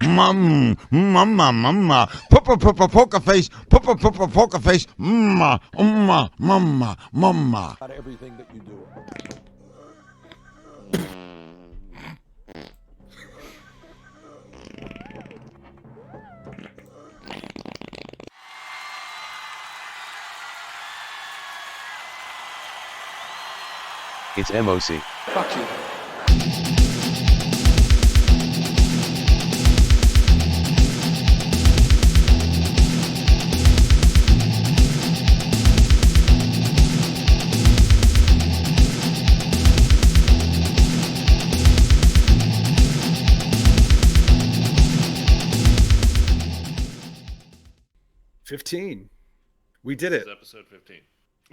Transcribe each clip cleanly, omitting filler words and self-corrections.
mama. Poker face, poker face, mama. Out of everything that you do. It's M.o.C. Fuck you. $15. We did it. This is episode 15.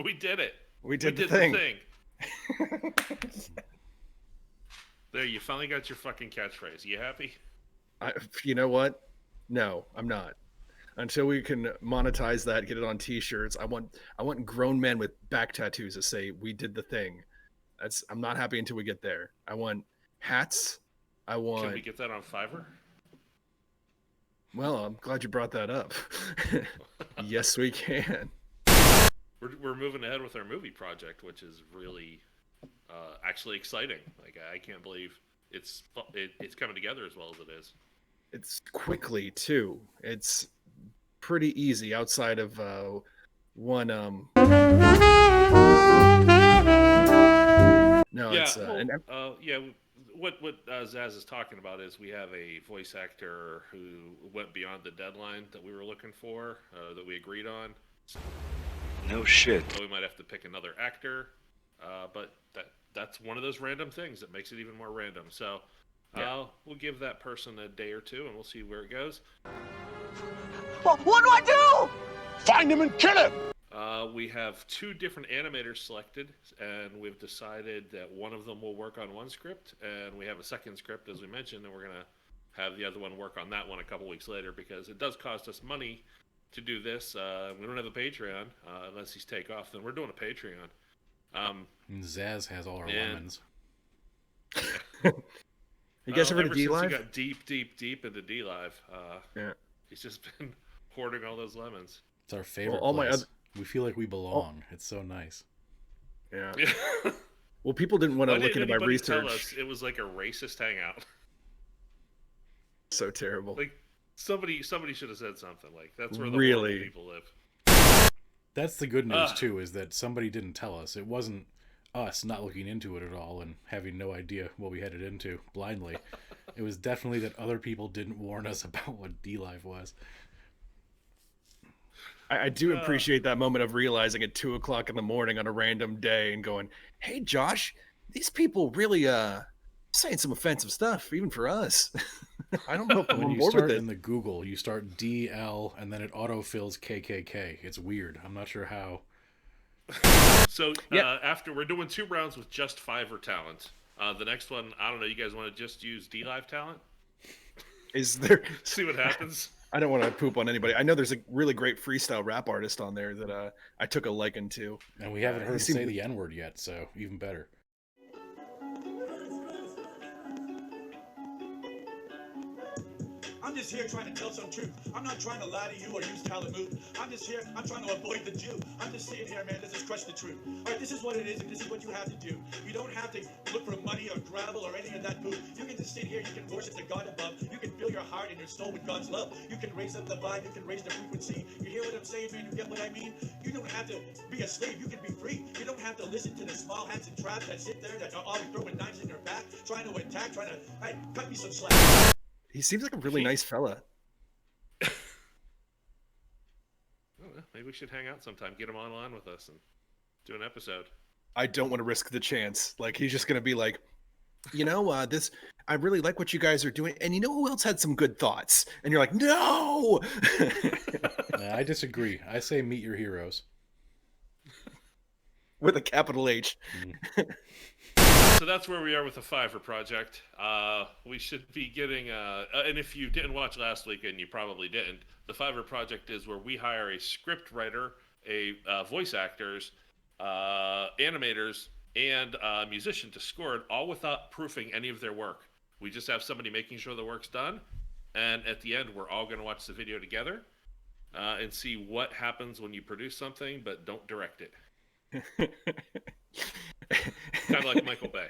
We did it. We did the thing. There, you finally got your fucking catchphrase. You happy? You know what? No, I'm not. Until we can monetize that, get it on T-shirts. I want grown men with back tattoos to say we did the thing. I'm not happy until we get there. I want hats. Can we get that on Fiverr? Well, I'm glad you brought that up. Yes, we can. We're moving ahead with our movie project, which is really actually exciting. Like, I can't believe it's coming together as well as it is. It's quickly too. It's pretty easy outside of one. No, Yeah, it's What Zaz is talking about is we have a voice actor who went beyond the deadline that we were looking for, that we agreed on. No shit. So we might have to pick another actor, but that's one of those random things that makes it even more random. So we'll give that person a day or two, and we'll see where it goes. What do I do? Find him and kill him! We have 2 different animators selected, and we've decided that one of them will work on one script, and we have a second script, as we mentioned, and we're going to have the other one work on that one a couple weeks later, because it does cost us money to do this. We don't have a Patreon, unless these take off, then we're doing a Patreon. Zaz has all our lemons. You guys ever ever D since Live? he got deep into D Live, he's just been hoarding all those lemons. It's our favorite all place. We feel like we belong. It's so nice. Yeah. Well, people didn't want to look into my research. Tell us it was like a racist hangout. So terrible. Like somebody should have said something. Like that's where the really people live. That's the good news too, is that somebody didn't tell us. It wasn't us not looking into it at all and having no idea what we headed into blindly. It was definitely that other people didn't warn us about what D Live was. I do appreciate that moment of realizing at 2:00 in the morning on a random day and going, "Hey, Josh, these people really saying some offensive stuff, even for us." I don't know if I'm when on you board start with it. in the Google, you start DL and then it autofills KKK. It's weird. I'm not sure how. So after we're doing 2 rounds with just Fiverr talent. The next one, I don't know. You guys want to just use D Live talent? Is there? See what happens. I don't want to poop on anybody. I know there's a really great freestyle rap artist on there that I took a liking to. And we haven't heard him say the N-word yet, so even better. I'm just here trying to tell some truth. I'm not trying to lie to you or use Talamud. I'm just here, I'm trying to avoid the Jew. I'm just sitting here, man, let's just crush the truth. All right, this is what it is, and this is what you have to do. You don't have to look for money or gravel or any of that boo. You can just sit here, you can worship the God above. You can fill your heart and your soul with God's love. You can raise up the vibe, you can raise the frequency. You hear what I'm saying, man? You get what I mean? You don't have to be a slave, you can be free. You don't have to listen to the small hats and traps that sit there that are always throwing knives in your back, trying to attack, trying to, hey, cut me some slack. He seems like a really nice fella. Maybe we should hang out sometime. Get him online with us and do an episode. I don't want to risk the chance. Like, he's just going to be like, you know, I really like what you guys are doing. And you know who else had some good thoughts? And you're like, no! I disagree. I say meet your heroes. With a capital H. So that's where we are with the Fiverr project. We should be getting, and if you didn't watch last week, and you probably didn't, the Fiverr project is where we hire a script writer, a voice actors, animators, and a musician to score it, all without proofing any of their work. We just have somebody making sure the work's done, and at the end, we're all going to watch the video together and see what happens when you produce something but don't direct it. Kind of like Michael Bay.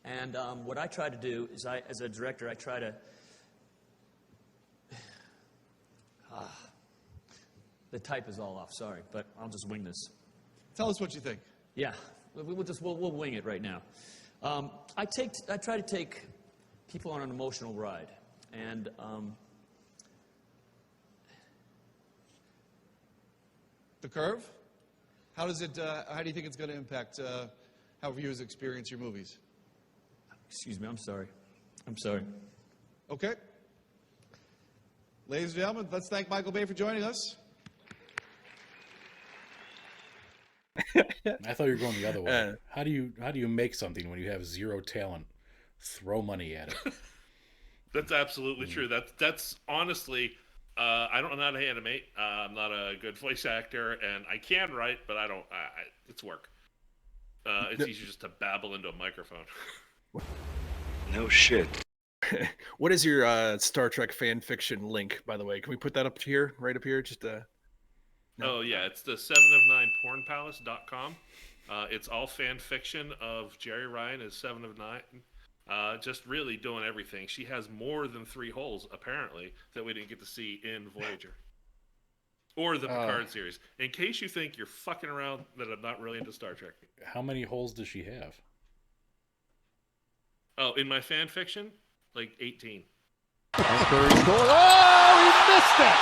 And what I try to do is, as a director, I try to. The type is all off. Sorry, but I'll just wing this. Tell us what you think. Yeah, we'll wing it right now. I try to take people on an emotional ride, and The Curve? How do you think it's going to impact how viewers experience your movies? Excuse me, I'm sorry. Okay. Ladies and gentlemen, let's thank Michael Bay for joining us. I thought you were going the other way. How do you make something when you have zero talent? Throw money at it. That's absolutely true. That's honestly, I don't know how to animate. I'm not a good voice actor, and I can write, but I don't. It's work. It's easier just to babble into a microphone. No shit. What is your Star Trek fan fiction link, by the way? Can we put that up here, right up here? Just no. Oh yeah, it's the 7of9pornpalace.com. It's all fan fiction of Jerry Ryan as 7 of 9. Just really doing everything. She has more than 3 holes, apparently, that we didn't get to see in Voyager. Or the Picard series. In case you think you're fucking around that I'm not really into Star Trek. How many holes does she have? Oh, in my fan fiction? Like 18. Oh, he missed it!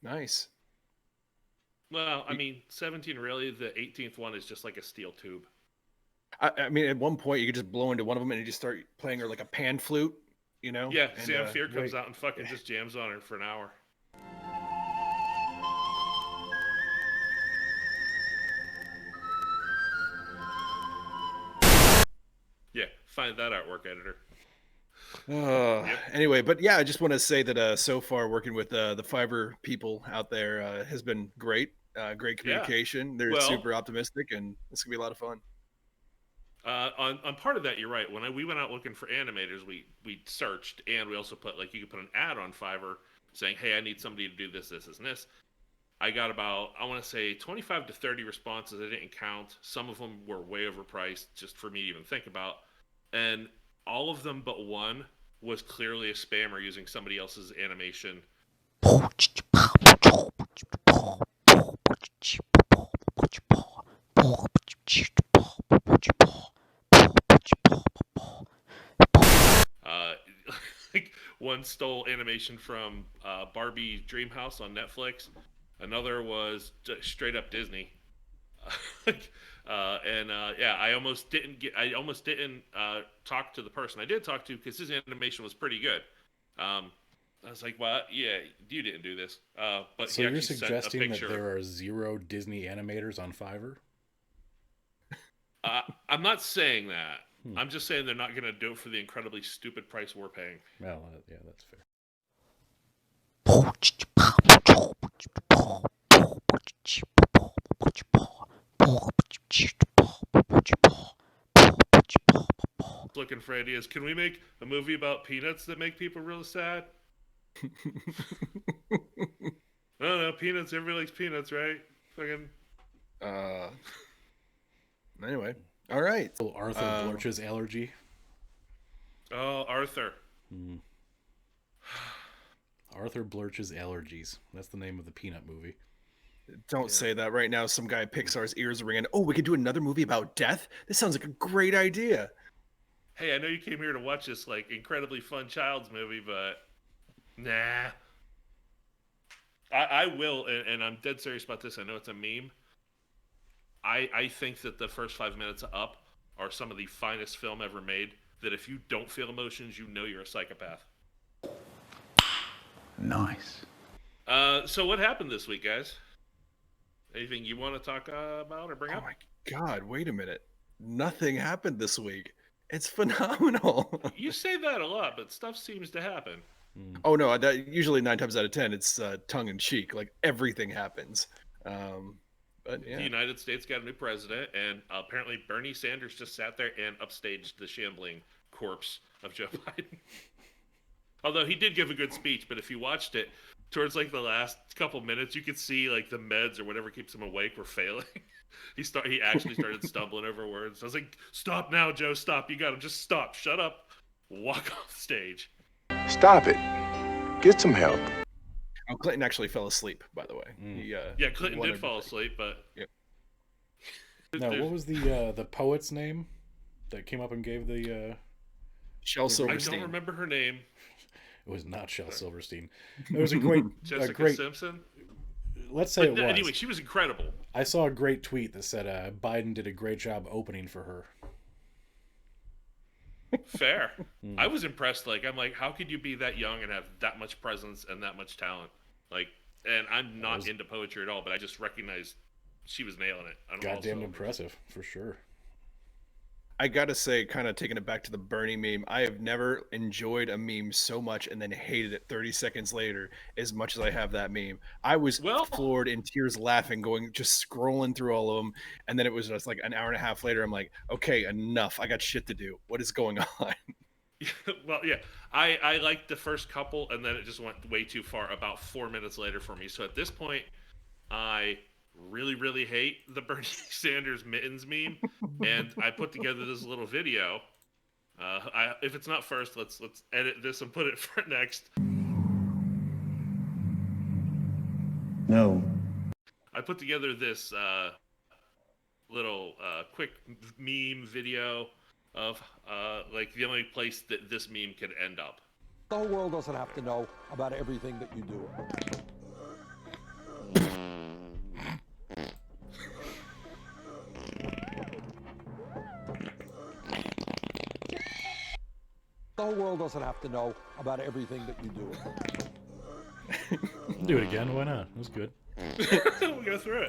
Nice. Well, I mean, 17 really. The 18th one is just like a steel tube. I mean, at one point, you could just blow into one of them and you just start playing her like a pan flute, you know? Yeah, and, Sam Fear comes out and fucking just jams on her for an hour. Yeah, find that artwork, editor. Anyway, but yeah, I just want to say that so far working with the Fiverr people out there has been great. Great communication. They're super optimistic, and it's gonna be a lot of fun. On part of that, you're right. When we went out looking for animators, we searched, and we also put you could put an ad on Fiverr saying, "Hey, I need somebody to do this, this, and this." I got about, I want to say, 25 to 30 responses. I didn't count. Some of them were way overpriced, just for me to even think about. And all of them but one was clearly a spammer using somebody else's animation. One stole animation from Barbie Dreamhouse on Netflix. Another was straight up Disney. I almost didn't talk to the person I did talk to because his animation was pretty good. I was like, well, yeah, you didn't do this. But so you're suggesting that there are 0 Disney animators on Fiverr? I'm not saying that. I'm just saying they're not going to do it for the incredibly stupid price we're paying. Well, yeah, that's fair. Looking for ideas. Can we make a movie about peanuts that make people real sad? I don't know. Peanuts. Everybody likes peanuts, right? Fucking. Anyway, all right. Arthur Blurch's allergy. Oh, Arthur. Arthur Blurch's Allergies. That's the name of the Peanut movie. Don't say that right now. Some guy at Pixar's ears are ringing. Oh, we could do another movie about death? This sounds like a great idea. Hey, I know you came here to watch this incredibly fun child's movie, but nah. I will, and I'm dead serious about this. I know it's a meme. I think that the first 5 minutes of Up are some of the finest film ever made. That if you don't feel emotions, you know you're a psychopath. Nice. So what happened this week, guys? Anything you want to talk about or bring up? Oh my God, wait a minute. Nothing happened this week. It's phenomenal. You say that a lot, but stuff seems to happen. Oh no, usually 9 times out of 10, it's tongue in cheek. Like everything happens. But yeah. The United States got a new president, and apparently Bernie Sanders just sat there and upstaged the shambling corpse of Joe Biden. Although he did give a good speech, but if you watched it, towards like the last couple minutes, you could see like the meds or whatever keeps him awake were failing. He actually started stumbling over words. I was like, "Stop now, Joe! Stop! You gotta just stop! Shut up! Walk off stage." Stop it. Get some help. Oh, Clinton actually fell asleep, by the way. Yeah, Clinton did fall asleep, but Now, what was the poet's name that came up and gave the? Shel Silverstein. I don't remember her name. It was not Shel Silverstein. It was a great, Jessica Simpson. Let's say it was. Anyway, she was incredible. I saw a great tweet that said Biden did a great job opening for her. Fair. I was impressed. Like, I'm like, how could you be that young and have that much presence and that much talent? Like, and I'm not into poetry at all, but I just recognized she was nailing it. Goddamn impressive, for sure. I gotta say, kind of taking it back to the Bernie meme, I have never enjoyed a meme so much and then hated it 30 seconds later as much as I have that meme. I was floored, in tears, laughing, just scrolling through all of them, and then it was just like an hour and a half later, I'm like, okay, enough. I got shit to do. What is going on? Well, yeah, I liked the first couple, and then it just went way too far about 4 minutes later for me. So at this point, I really hate the Bernie Sanders mittens meme, and I put together this little video. If it's not first, let's edit this and put it for next. No. I put together this little quick meme video of like the only place that this meme could end up. The whole world doesn't have to know about everything that you do. The whole world doesn't have to know about everything that you do. Do it again. Why not? It was good. We'll go through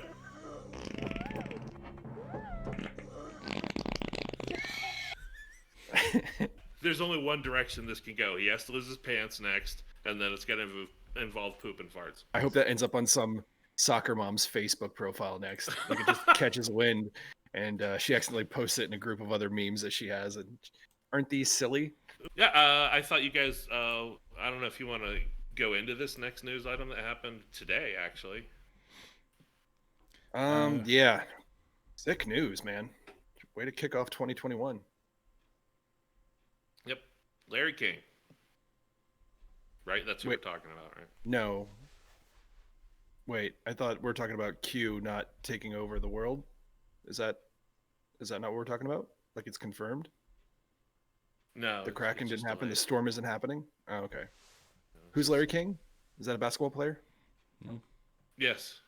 it. There's only one direction this can go. He has to lose his pants next, and then it's going to involve poop and farts. I hope that ends up on some soccer mom's Facebook profile next. Like, it just catches wind, and she accidentally posts it in a group of other memes that she has. And aren't these silly? Yeah, I thought you guys, I don't know if you want to go into this next news item that happened today, actually. Yeah. Sick news, man. Way to kick off 2021. Yep. Larry King. Right? That's who we're talking about, right? No. Wait, I thought we're talking about Q not taking over the world. Is that not what we're talking about? Like, it's confirmed? No. The Kraken didn't happen. The storm isn't happening. Oh, okay. Who's Larry King? Is that a basketball player? Yes.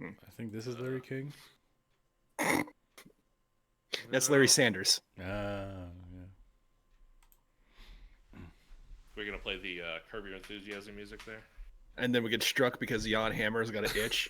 I think this is Larry King. That's Larry Sanders. Yeah. We're going to play the Curb Your Enthusiasm music there. And then we get struck because Jan Hammer's got an itch.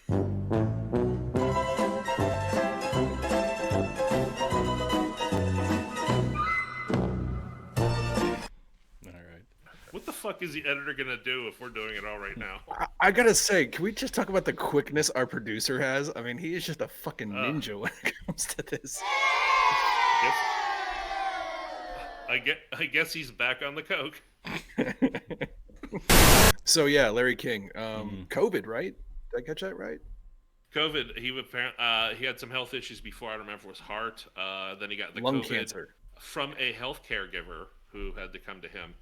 What the fuck is the editor gonna do if we're doing it all right now? I gotta say, can we just talk about the quickness our producer has? I mean, he is just a fucking ninja when it comes to this. I guess he's back on the coke. So yeah, Larry King. COVID, right? Did I catch that right? COVID. He had some health issues before. I don't remember if it was heart. Then he got the lung COVID cancer from a health caregiver who had to come to him.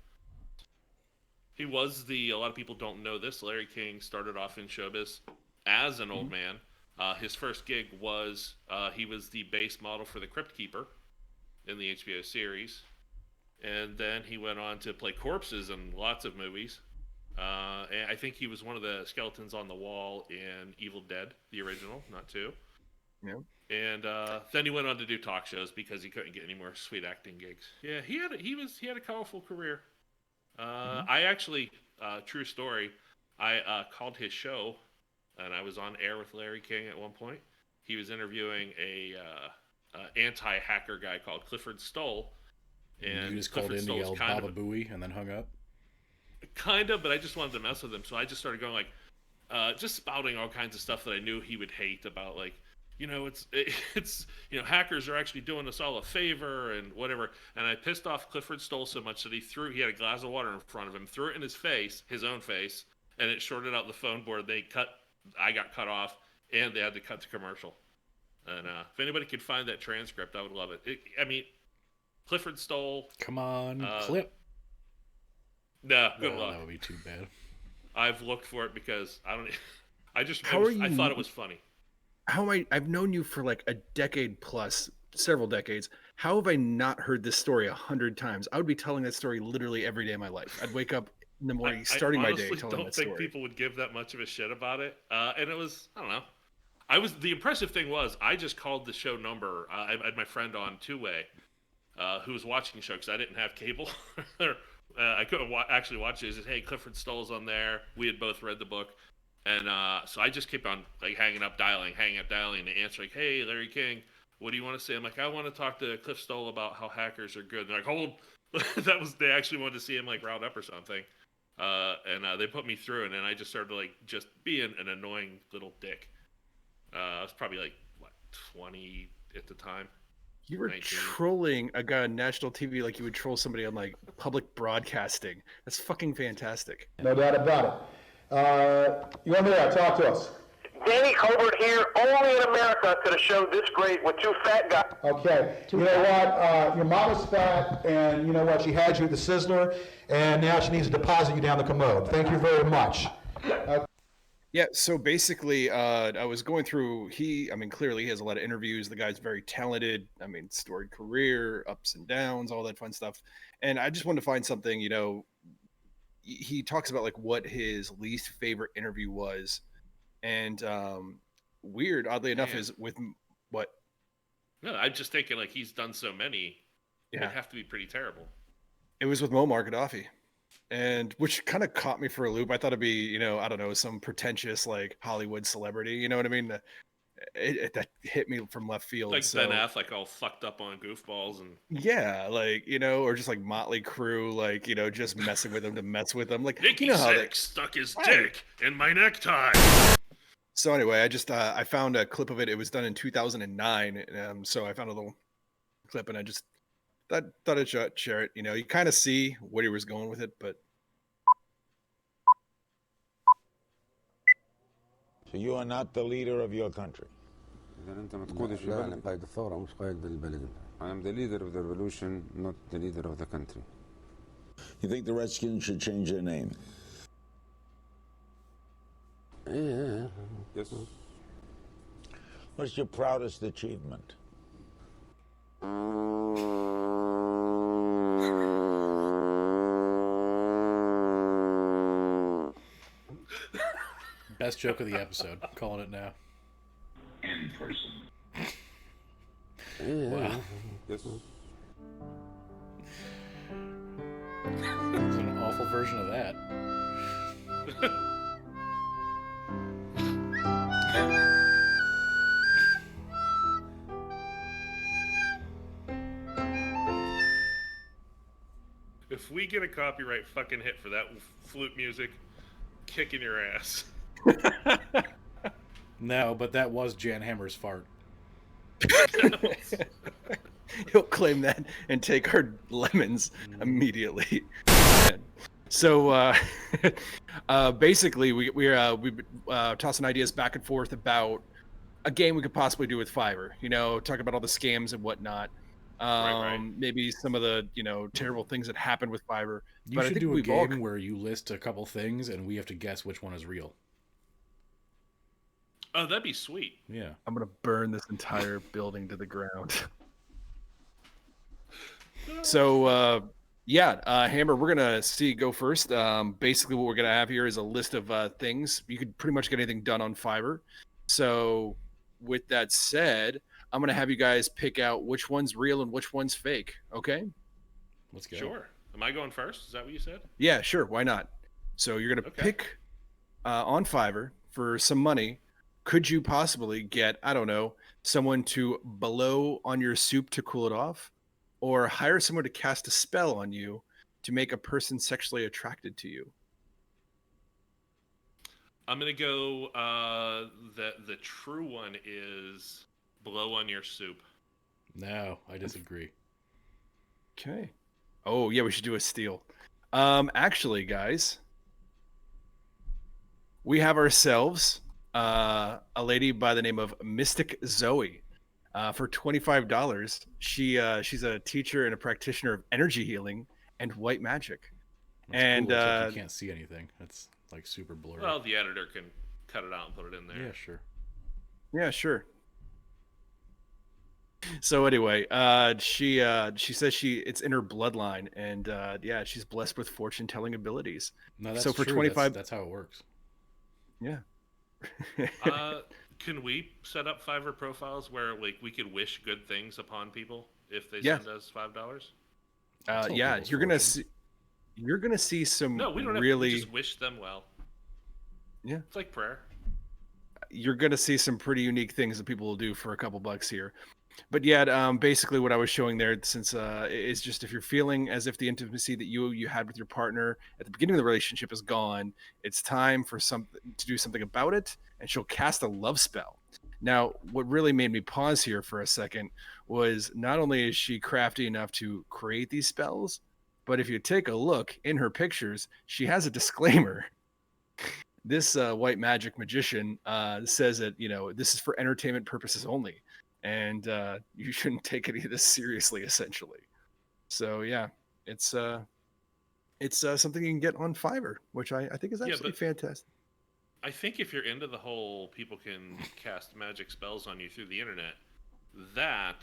He was a lot of people don't know this, Larry King started off in showbiz as an old man. His first gig was, he was the base model for the Crypt Keeper in the HBO series. And then he went on to play corpses in lots of movies. And I think he was one of the skeletons on the wall in Evil Dead, the original, not two. Yeah. And then he went on to do talk shows because he couldn't get any more sweet acting gigs. Yeah, he had a colorful career. I actually, true story, I called his show, and I was on air with Larry King at one point. He was interviewing a anti-hacker guy called Clifford Stoll. And you just called in to yell Baba Booey and then hung up? Kind of, but I just wanted to mess with him, so I just started going, like, just spouting all kinds of stuff that I knew he would hate about, like, it's hackers are actually doing us all a favor and whatever. And I pissed off Clifford Stoll so much that he had a glass of water in front of him, threw it in his own face, and it shorted out the phone board. I got cut off, and they had to cut the commercial. And if anybody could find that transcript, I would love it. Clifford Stoll. Come on, clip. No, good luck. That would be too bad. I've looked for it because I don't. I thought it was funny. I've known you for like a decade plus, several decades. How have I not heard this story 100 times? I would be telling that story literally every day of my life. I'd wake up in the morning, starting my day telling that story. I don't think people would give that much of a shit about it. And it was, I don't know. The impressive thing was, I just called the show number. I had my friend on two-way who was watching the show because I didn't have cable. I couldn't actually watch it. He said, "Hey, Clifford Stoll's on there." We had both read the book. And so I just kept on like hanging up, dialing, and they answer like, "Hey, Larry King, what do you want to say?" I'm like, "I want to talk to Cliff Stoll about how hackers are good." And they're like, "Hold." They actually wanted to see him like riled up or something. And they put me through, and then I just started like just being an annoying little dick. I was probably like 20 at the time. You were 19. Trolling a guy on national TV like you would troll somebody on like public broadcasting. That's fucking fantastic. No doubt about it. You're there. Talk to us. Danny Colbert here. Only in America could have showed this great with two fat guys. Okay. You know what? Your mom was fat, and you know what? She had you at the Sizzler, and now she needs to deposit you down the commode. Thank you very much. Yeah, so basically, I was going through, clearly he has a lot of interviews. The guy's very talented. Storied career, ups and downs, all that fun stuff. And I just wanted to find something, he talks about like what his least favorite interview was. And weird, oddly enough, is with what? No, I'm just thinking like he's done so many. Yeah. It'd have to be pretty terrible. It was with Muammar Gaddafi. And which kind of caught me for a loop. I thought it'd be, I don't know, some pretentious like Hollywood celebrity. You know what I mean? That hit me from left field. Like Ben Affleck all fucked up on goofballs and yeah, like or just like Motley Crue, like just messing with him to mess with them. Like Nicky how they stuck his dick in my necktie. So anyway, I just I found a clip of it. It was done in 2009. So I found a little clip, and I just thought I'd share it. You kind of see where he was going with it, but. So you are not the leader of your country. I am the leader of the revolution, not the leader of the country. You think the Redskins should change their name? Yeah. Yes. What's your proudest achievement? Best joke of the episode. Calling it now. In person. Wow. Yes. It's an awful version of that. If we get a copyright fucking hit for that flute music, kicking your ass. No, but that was Jan Hammer's fart. He'll claim that and take our lemons immediately. So basically, we're tossing ideas back and forth about a game we could possibly do with Fiverr. Talk about all the scams and whatnot. Right. Maybe some of the terrible things that happen with Fiverr. You should do a game where you list a couple things and we have to guess which one is real. Oh, that'd be sweet. Yeah. I'm gonna burn this entire building to the ground. So Hammer, we're gonna go first. Basically what we're gonna have here is a list of things. You could pretty much get anything done on Fiverr. So with that said, I'm gonna have you guys pick out which one's real and which one's fake. Okay? Let's go. Sure. Am I going first? Is that what you said? Yeah, sure. Why not? So you're gonna pick on Fiverr for some money. Could you possibly get, I don't know, someone to blow on your soup to cool it off, or hire someone to cast a spell on you to make a person sexually attracted to you? I'm gonna go. The true one is Blow on your soup. No, I disagree. Okay. Oh yeah, we should do a steal. Actually, guys, we have ourselves a lady by the name of Mystic Zoe. For $25, she's a teacher and a practitioner of energy healing and white magic. That's and cool, except you can't see anything. That's like super blurry. Well, the editor can cut it out and put it in there. Yeah, sure. Yeah, sure. So anyway, she says it's in her bloodline, and yeah, she's blessed with fortune telling abilities. No, that's so for true. 25, that's how it works. Yeah. Can we set up Fiverr profiles where like we could wish good things upon people if they Yeah. send us $5? Yeah, you're gonna see some No, we don't have really to just wish them well. Yeah. It's like prayer. You're gonna see some pretty unique things that people will do for a couple bucks here. But yeah, basically what I was showing there, since is just if you're feeling as if the intimacy that you had with your partner at the beginning of the relationship is gone, it's time for to do something about it, and she'll cast a love spell. Now, what really made me pause here for a second was not only is she crafty enough to create these spells, but if you take a look in her pictures, she has a disclaimer. This white magic magician says that, this is for entertainment purposes only. And you shouldn't take any of this seriously, essentially. So yeah, it's something you can get on Fiverr, which I think is absolutely fantastic. I think if you're into the whole people can cast magic spells on you through the internet, that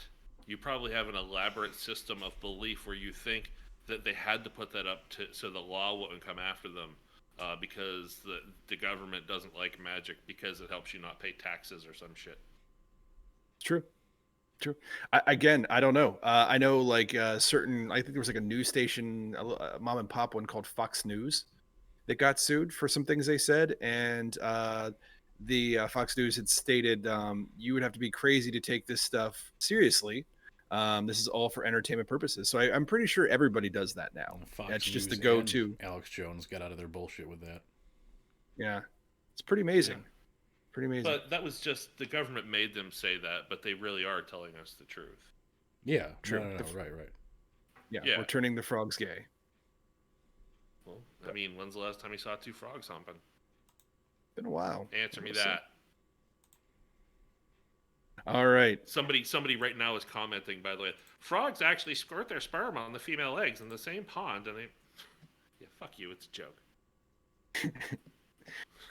you probably have an elaborate system of belief where you think that they had to put that up so the law wouldn't come after them because the government doesn't like magic because it helps you not pay taxes or some shit. True. I don't know. I know like certain. I think there was like a news station, a mom and pop one called Fox News, that got sued for some things they said, and the Fox News had stated you would have to be crazy to take this stuff seriously. This is all for entertainment purposes. So I'm pretty sure everybody does that now. That's just the go-to. Alex Jones got out of their bullshit with that. Yeah, it's pretty amazing. Yeah. Pretty amazing. But that was just the government made them say that, but they really are telling us the truth. Yeah, true. No, right. Yeah, we're turning the frogs gay. Well, I mean, when's the last time you saw two frogs humping? Been a while. Answer me that. All right. Somebody right now is commenting, by the way, frogs actually squirt their sperm on the female eggs in the same pond, and they... Yeah, fuck you, it's a joke.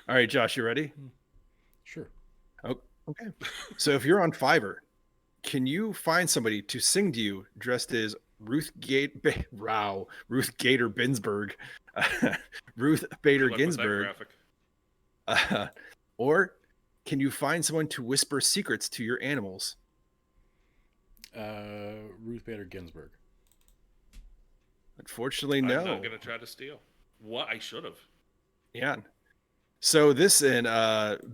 All right, Josh, you ready? Sure. Oh, okay. So if you're on Fiverr, can you find somebody to sing to you dressed as Ruth Gator Binsberg, Ruth Bader Ginsburg, or can you find someone to whisper secrets to your animals? Ruth Bader Ginsburg. Unfortunately, no. I'm not gonna try to steal. What I should have. Yeah. So this, and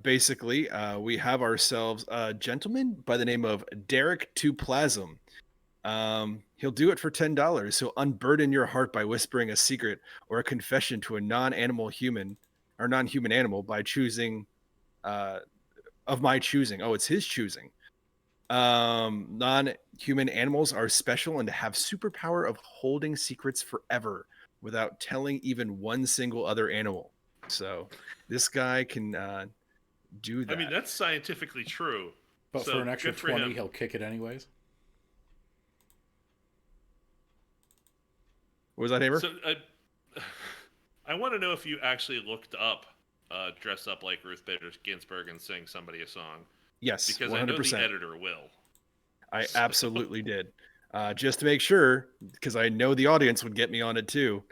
basically, we have ourselves a gentleman by the name of Derek Tuplasm. He'll do it for $10. He'll unburden your heart by whispering a secret or a confession to a non-animal human or non-human animal by choosing, of my choosing. Oh, it's his choosing. Non-human animals are special and have superpower of holding secrets forever without telling even one single other animal. So this guy can do that. I mean, that's scientifically true. But for an extra 20, he'll kick it anyways. What was that, Hamer? So I want to know if you actually looked up dress up like Ruth Bader Ginsburg and sing somebody a song. Yes, because 100%. I know the editor will. I absolutely did. Just to make sure, because I know the audience would get me on it too.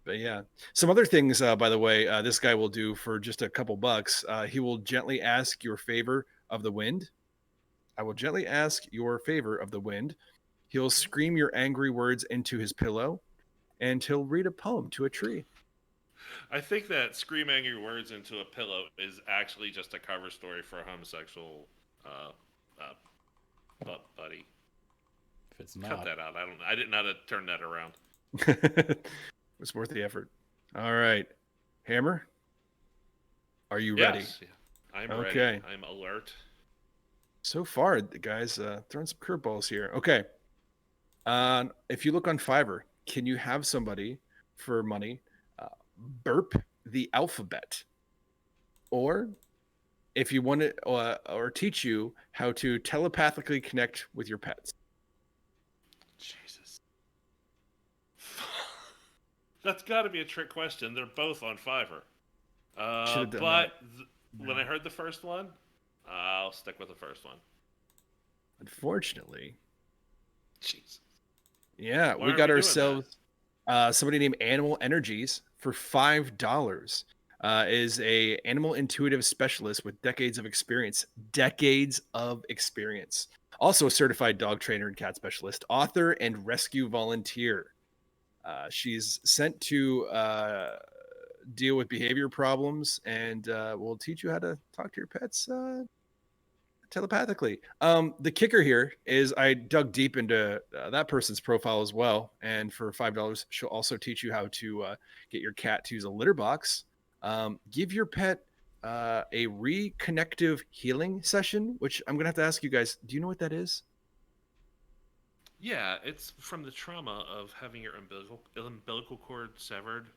But yeah, some other things, by the way, this guy will do for just a couple bucks. He will gently ask your favor of the wind. I will gently ask your favor of the wind. He'll scream your angry words into his pillow, and he'll read a poem to a tree. I think that scream angry words into a pillow is actually just a cover story for a homosexual buddy. If it's not, cut that out. I didn't know how to turn that around. It's worth the effort. All right, Hammer, are you ready? I'm okay. ready. I'm alert. So far, guys, throwing some curveballs here. Okay. If you look on Fiverr, can you have somebody for money burp the alphabet? Or if you want to, or teach you how to telepathically connect with your pets. Jesus. That's got to be a trick question. They're both on Fiverr. Should've done But when I heard the first one, I'll stick with the first one. Unfortunately. Jesus. Yeah, Why we aren't got we doing ourselves somebody named Animal Energies for $5. Is a animal intuitive specialist with decades of experience. Also a certified dog trainer and cat specialist, author, and rescue volunteer. She's sent to deal with behavior problems and will teach you how to talk to your pets telepathically. The kicker here is I dug deep into that person's profile as well, and for $5, she'll also teach you how to get your cat to use a litter box. Give your pet a reconnective healing session, which I'm gonna have to ask you guys. Do you know what that is? Yeah, it's from the trauma of having your umbilical cord severed,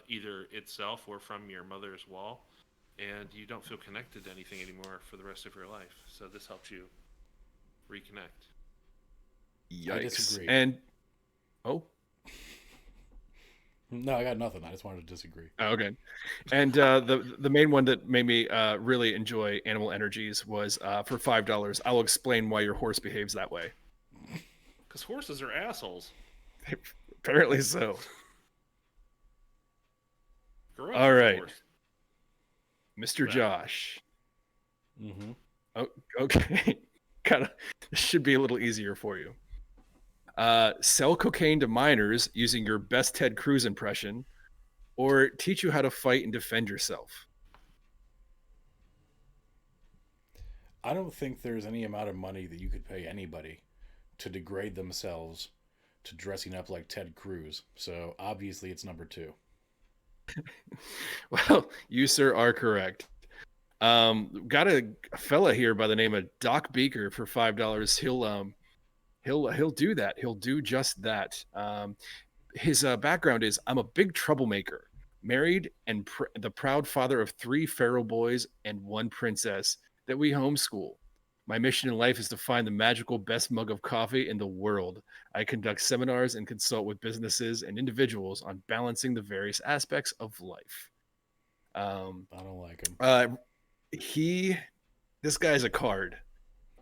either itself or from your mother's wall, and you don't feel connected to anything anymore for the rest of your life. So this helps you reconnect. Yikes. I disagree. And no, I got nothing. I just wanted to disagree. Okay. And the main one that made me really enjoy Animal Energies was for $5. I'll explain why your horse behaves that way. Because horses are assholes. Apparently so. Grow up All with a right. horse. Mr. Yeah. Josh. Mm-hmm. Oh, okay. This should be a little easier for you. Sell cocaine to minors using your best Ted Cruz impression, or teach you how to fight and defend yourself. I don't think there's any amount of money that you could pay anybody to degrade themselves to dressing up like Ted Cruz. So obviously it's number 2. Well, you, sir, are correct. Got a fella here by the name of Doc Beaker for $5. He'll do that. He'll do just that. His background is, I'm a big troublemaker, married and the proud father of 3 feral boys and 1 princess that we homeschool. My mission in life is to find the magical best mug of coffee in the world. I conduct seminars and consult with businesses and individuals on balancing the various aspects of life. I don't like him. This guy's a card.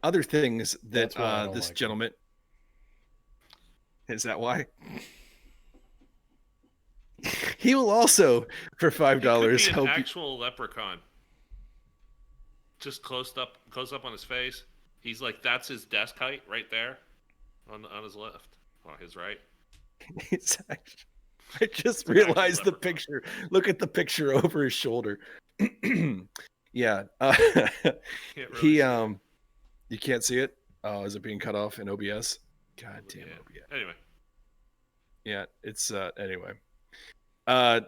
Other things that That's why I don't this like gentleman is that why? He will also for $5 He could be help an you. actual leprechaun. Just close up on his face. He's like, that's his desk height right there, on his left, or his right. I just realized the picture. Look at the picture over his shoulder. Yeah. He you can't see it. Oh, is it being cut off in OBS? God damn OBS. Anyway. Yeah, it's anyway.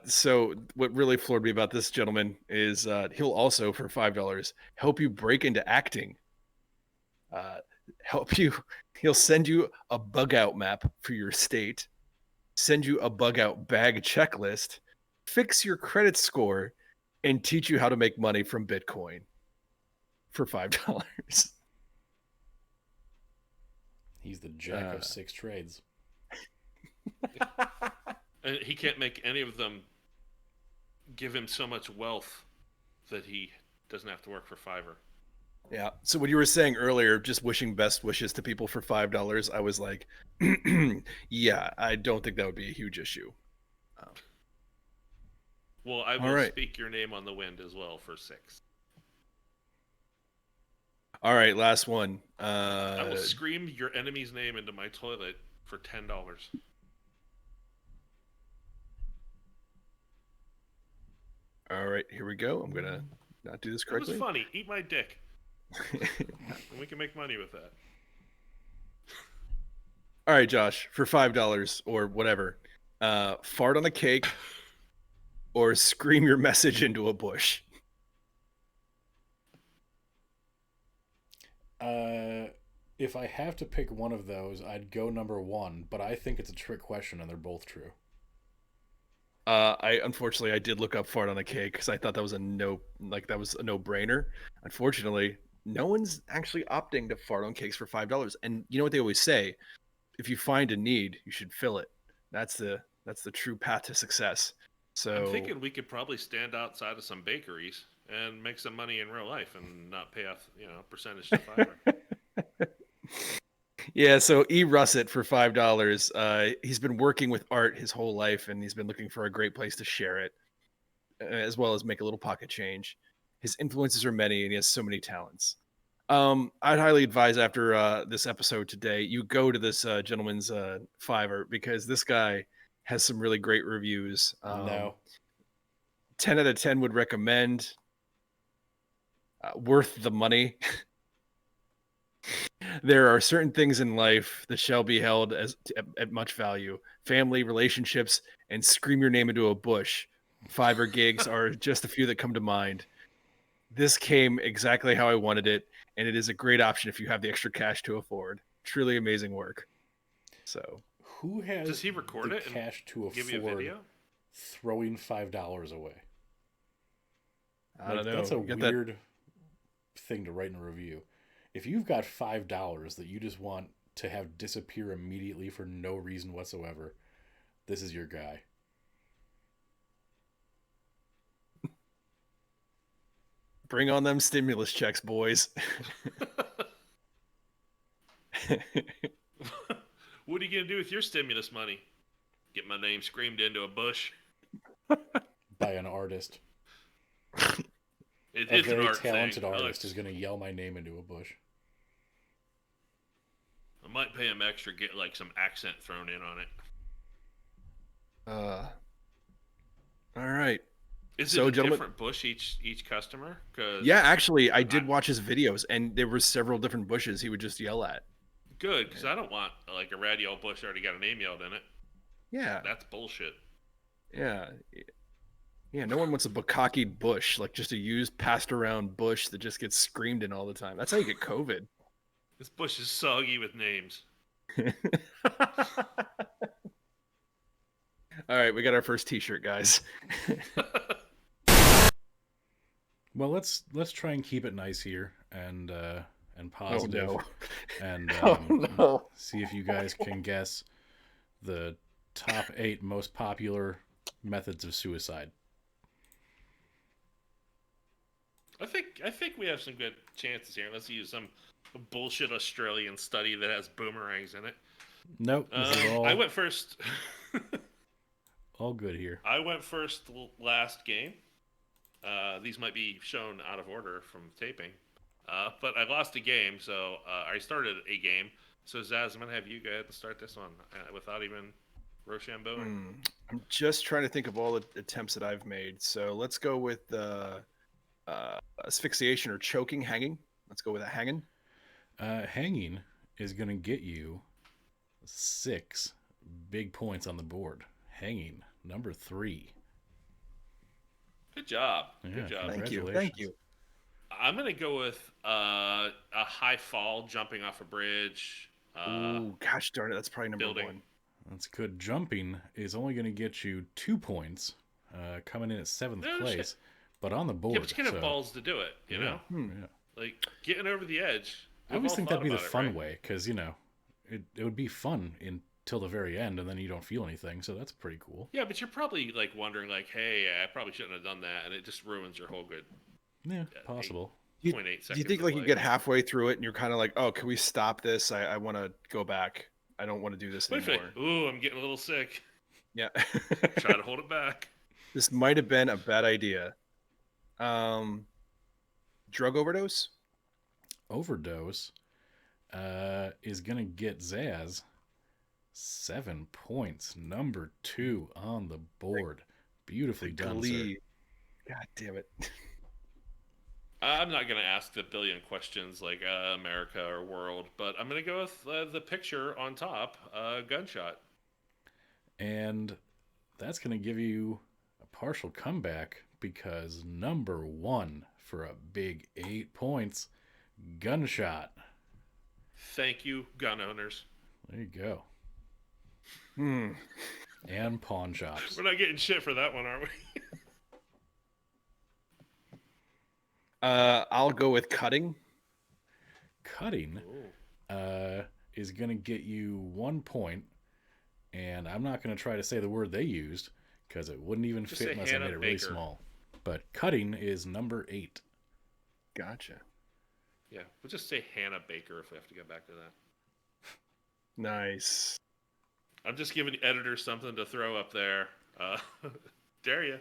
So what really floored me about this gentleman is he'll also for $5 help you break into acting. He'll send you a bug out map for your state, send you a bug out bag checklist, fix your credit score, and teach you how to make money from Bitcoin for $5. He's the jack of 6 trades. And he can't make any of them give him so much wealth that he doesn't have to work for Fiverr. Yeah. So what you were saying earlier, just wishing best wishes to people for $5, I was like, yeah, I don't think that would be a huge issue. Well, I will speak your name on the wind as well for 6. All right, last one. I will scream your enemy's name into my toilet for $10. All right, here we go. I'm gonna not do this correctly. It was funny. Eat my dick. And we can make money with that. All right, Josh, for $5 or whatever, fart on a cake or scream your message into a bush. If I have to pick one of those, I'd go number one, but I think it's a trick question and they're both true. Unfortunately I did look up fart on a cake because I thought that was a no-brainer. Unfortunately, no one's actually opting to fart on cakes for $5. And you know what they always say? If you find a need, you should fill it. That's the true path to success. So I'm thinking we could probably stand outside of some bakeries and make some money in real life and not pay off, percentage to Fiverr. Yeah, so E. Russet for $5. He's been working with art his whole life, and he's been looking for a great place to share it, as well as make a little pocket change. His influences are many, and he has so many talents. I'd highly advise after this episode today, you go to this gentleman's Fiverr because this guy has some really great reviews. No. 10 out of 10 would recommend. Worth the money. There are certain things in life that shall be held at much value. Family, relationships, and scream your name into a bush. Fiverr gigs are just a few that come to mind. This came exactly how I wanted it, and it is a great option if you have the extra cash to afford. Truly amazing work. So, who has Does he record the it and cash to give you a afford video? throwing $5 away? I don't know. That's a weird thing to write in a review. If you've got $5 that you just want to have disappear immediately for no reason whatsoever, this is your guy. Bring on them stimulus checks, boys. What are you going to do with your stimulus money? Get my name screamed into a bush? By an artist. It's a an very art talented thing. artist is going to yell my name into a bush. I might pay him extra, get like some accent thrown in on it. All right. Is So, it a gentlemen- different bush each customer? 'Cause Yeah, actually, I did watch his videos, and there were several different bushes he would just yell at. Good, because I don't want like a radio bush that already got a name yelled in it. Yeah. That's bullshit. Yeah. Yeah, no one wants a bukkakied bush, like just a used, passed around bush that just gets screamed in all the time. That's how you get COVID. This bush is soggy with names. All right, we got our first T-shirt, guys. Well, let's try and keep it nice here and positive, no. and Oh, no. see if you guys can guess the top 8 most popular methods of suicide. I think we have some good chances here. Let's use some bullshit Australian study that has boomerangs in it. Nope, this is all, I went first. all good here. I went first last game. These might be shown out of order from taping. But I lost a game, so I started a game. So Zaz, I'm going to have you go ahead and start this one without even Rochambeau. I'm just trying to think of all the attempts that I've made. So let's go with asphyxiation or choking, hanging. Let's go with that, hanging. Hanging is going to get you 6 big points on the board. Hanging, number 3. Good job. Yeah, Good job. Thank you. congratulations. Thank you. I'm going to go with a high fall, jumping off a bridge. Ooh, gosh darn it. That's probably number building. 1. That's good. Jumping is only going to get you 2 points, coming in at 7th No place, shit. but on the board. Yeah, but you can have so- balls to do it, you know? Yeah. Like, getting over the edge. I always We've all think that'd be thought the about it, fun right? way, because, it would be fun until the very end, and then you don't feel anything, so that's pretty cool. Yeah, but you're probably, like, wondering, like, hey, I probably shouldn't have done that, and it just ruins your whole good Yeah, possible. 0.8 Do you seconds think of like you life. get halfway through it and you're kind of like, oh, can we stop this? I want to go back. I don't want to do this What if you're anymore. like, ooh, I'm getting a little sick. Yeah. Try to hold it back. This might have been a bad idea. Drug overdose? Overdose is going to get Zaz 7 points. Number 2 on the board. Beautifully done, sir. Glee. God damn it. I'm not going to ask the billion questions like America or world, but I'm going to go with the picture on top, gunshot. And that's going to give you a partial comeback because number 1 for a big 8 points, gunshot. Thank you, gun owners. There you go. Hmm. And pawn shops. We're not getting shit for that one, are we? I'll go with cutting. Cutting is going to get you 1 point, and I'm not going to try to say the word they used because it wouldn't even Just fit say unless I Hannah made it really Baker. small. But cutting is number 8. Gotcha. Yeah, we'll just say Hannah Baker if we have to get back to that. Nice. I'm just giving the editor something to throw up there. Dare ya.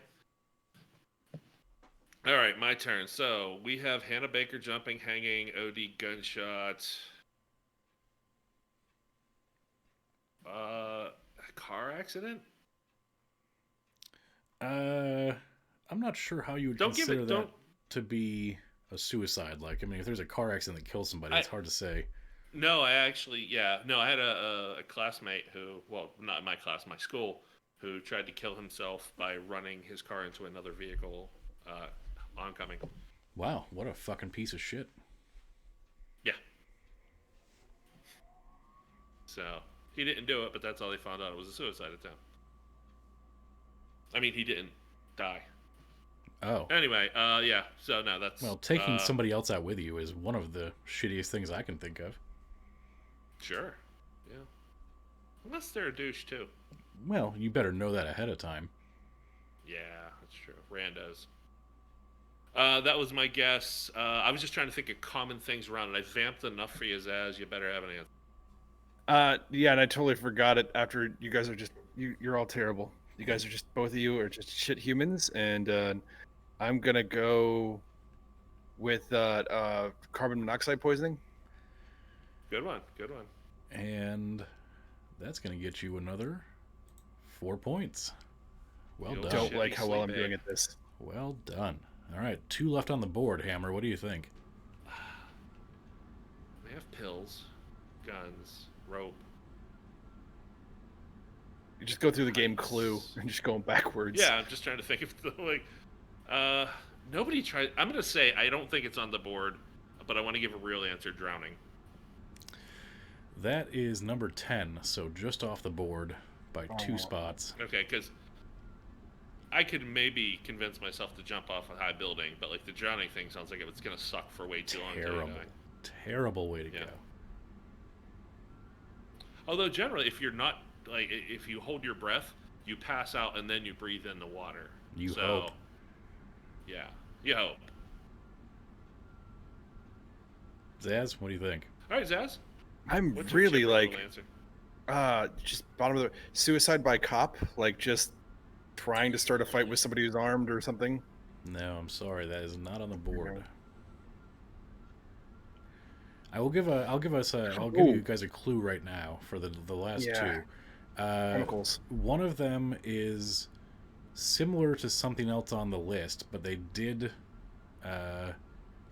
All right, my turn. So we have Hannah Baker jumping, hanging, OD gunshot. Car accident? I'm not sure how you would consider that to be a suicide. Like, I mean, if there's a car accident that kills somebody, it's hard to say. No, I actually, I had a classmate who, well, not my class, my school, who tried to kill himself by running his car into another vehicle oncoming. Wow, what a fucking piece of shit. Yeah. So, he didn't do it, but that's all they found out. It was a suicide attempt. I mean, he didn't die. Oh. Anyway, yeah, so no, that's... Well, taking somebody else out with you is one of the shittiest things I can think of. Sure, yeah. Unless they're a douche, too. Well, you better know that ahead of time. Yeah, that's true. Randos. That was my guess. I was just trying to think of common things around it. I vamped enough for you, Zaz. You better have an answer. Yeah, and I totally forgot it after you guys are just... You're all terrible. You guys are just... Both of you are just shit humans, and I'm gonna go with carbon monoxide poisoning. Good one, good one. And that's going to get you another 4 points. Well done. Don't like how well I'm doing at this. Well done. All right, 2 left on the board, Hammer. What do you think? We have pills, guns, rope. You just go through the game Clue and just going backwards. Yeah, I'm just trying to think of the, nobody tried. I'm going to say I don't think it's on the board, but I want to give a real answer, drowning. That is number 10, so just off the board by 2 spots. Okay, because I could maybe convince myself to jump off a high building, but like the drowning thing sounds like it's going to suck for way too long. Terrible way to go. Although generally, if you're not, like, if you hold your breath, you pass out and then you breathe in the water. You hope. Yeah, you hope. Zaz, what do you think? All right, Zaz. I'm What's really your like, answer? just bottom of the suicide by cop, like just trying to start a fight with somebody who's armed or something. No, I'm sorry, that is not on the board. I'll give you guys a clue right now for the last 2. Chemicals. One of them is similar to something else on the list, but they did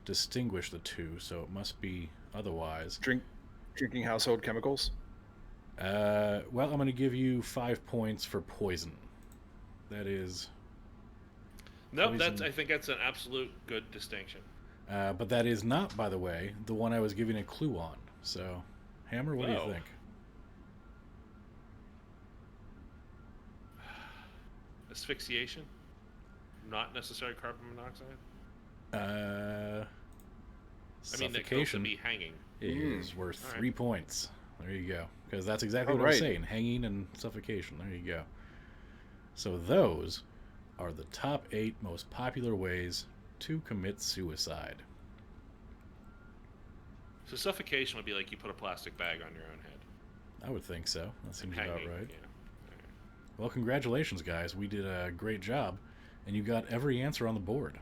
distinguish the 2, so it must be otherwise. Drinking household chemicals? Well, I'm going to give you 5 points for poison. That is... No, I think that's an absolute good distinction. But that is not, by the way, the one I was giving a clue on. So, Hammer, what do you think? Asphyxiation? Not necessarily carbon monoxide? I mean, that could also be hanging. Is worth 3 points. There you go. Because that's exactly what I was saying. Hanging and suffocation. There you go. So those are the top 8 most popular ways to commit suicide. So suffocation would be like you put a plastic bag on your own head. I would think so. That seems about right. Yeah. Well, congratulations, guys. We did a great job, and you got every answer on the board.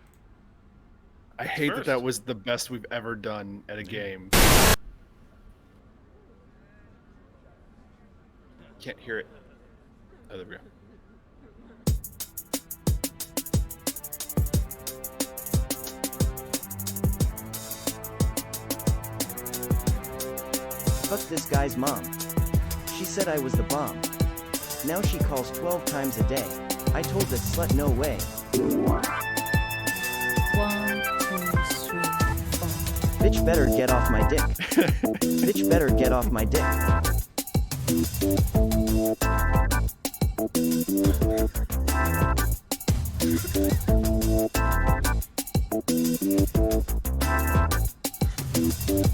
I hate that was the best we've ever done at a game. Can't hear it. Oh, there we go. Fuck this guy's mom. She said I was the bomb. Now she calls 12 times a day. I told that slut no way. 1, 2, 3, 4. Bitch better get off my dick. Bitch better get off my dick.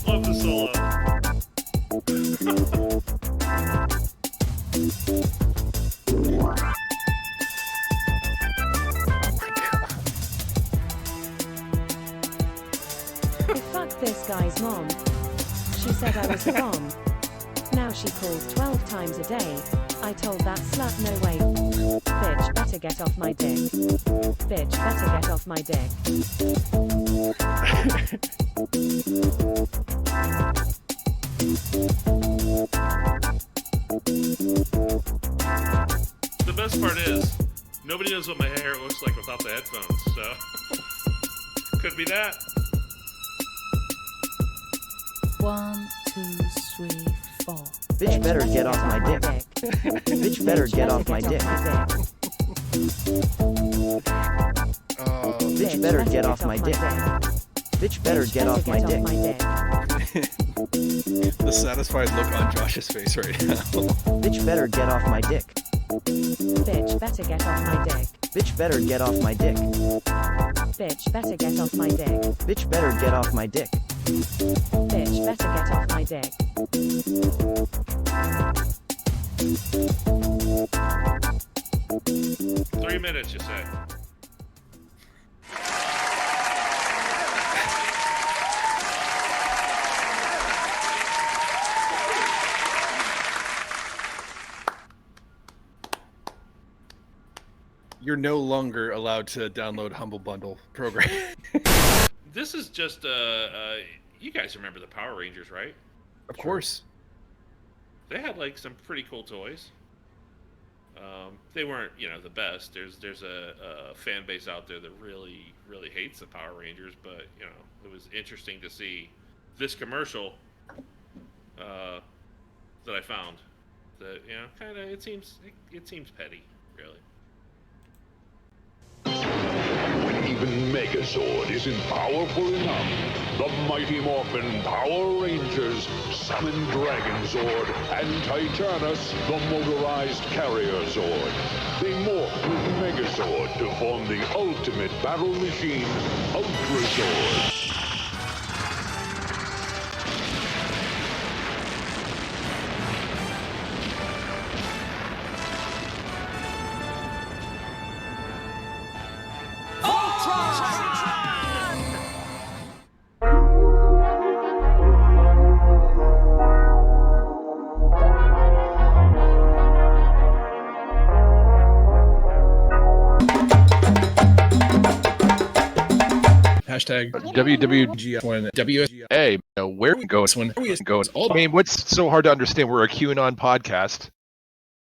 Love the solo. I fucked this guy's mom. She said I was the bomb. Now she calls 12 times a day. I told that slut no way. Bitch better get off my dick. Bitch better get off my dick. The best part is, nobody knows what my hair looks like without the headphones, so could be that. 1, 2, 3, 4. Bitch better get off my dick. Bitch better get off my dick. Bitch better get off my dick. Bitch better get off my dick. The satisfied look on Josh's face right now. Bitch better get off my dick. Bitch better get off my dick. Bitch better get off my dick. Bitch better get off my dick. Bitch better get off my dick. Bitch better get off my dick. 3 minutes, you say. You're no longer allowed to download Humble Bundle program. This is just you guys remember the Power Rangers, right? Of course. They had like some pretty cool toys. They weren't, the best. There's a fan base out there that really hates the Power Rangers, but it was interesting to see this commercial that I found. That kind of it seems petty, really. When even Megazord isn't powerful enough, the Mighty Morphin Power Rangers summon Dragonzord and Titanus, the motorized carrier Zord. They morph with Megazord to form the ultimate battle machine, Ultrazord. Hashtag WWGF1WSA. Where we go? I mean, what's so hard to understand? We're a QAnon podcast.